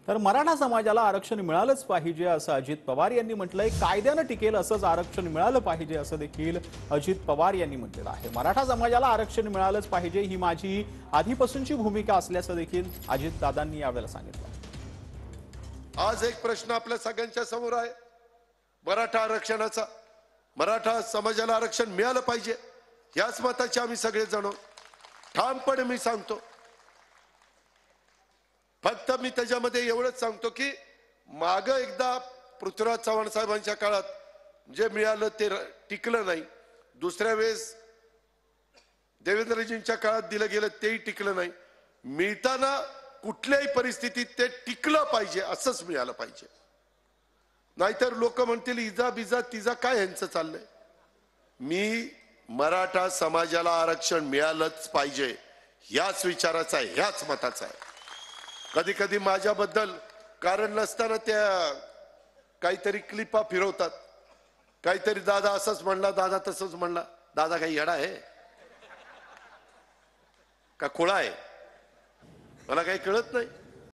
तर मराठा समाजाला आरक्षण मिळालंच पाहिजे असं अजित पवार यांनी म्हटलंय। कायद्यानं टिकेल असंच आरक्षण मिळालं पाहिजे असं देखील अजित पवार यांनी म्हटलेलं आहे। मराठा समाजाला आरक्षण मिळालंच पाहिजे ही माझी आधीपासूनची भूमिका असल्याचं देखील अजित दादांनी यावेळेला सांगितलं। आज एक प्रश्न आपल्या सगळ्यांच्या समोर आहे, मराठा आरक्षणाचा। मराठा समाजाला आरक्षण मिळालं पाहिजे याच मताचे आम्ही सगळे जण ठामपणे मी सांगतो। फक्त मी त्याच्यामध्ये एवढंच सांगतो की मागे एकदा पृथ्वीराज चव्हाण साहेबांच्या काळात जे मिळालं ते टिकलं नाही, दुसऱ्या वेळेस देवेंद्रजींच्या काळात दिलं गेलं तेही टिकलं नाही। मिळताना कुठल्याही परिस्थितीत ते टिकलं पाहिजे, असंच मिळालं पाहिजे। नाहीतर लोक म्हणतील इजा बिजा तिजा काय यांचं चाललंय। मी मराठा समाजाला आरक्षण मिळालंच पाहिजे याच विचाराचा आहे, ह्याच मताचा आहे। कधी कधी माझ्याबद्दल कारण नसताना त्या काहीतरी क्लिपा फिरवतात, काहीतरी दादा असंच म्हणला, दादा तसंच म्हणला। दादा काही येडा आहे का खोळा आहे मला काही कळत नाही।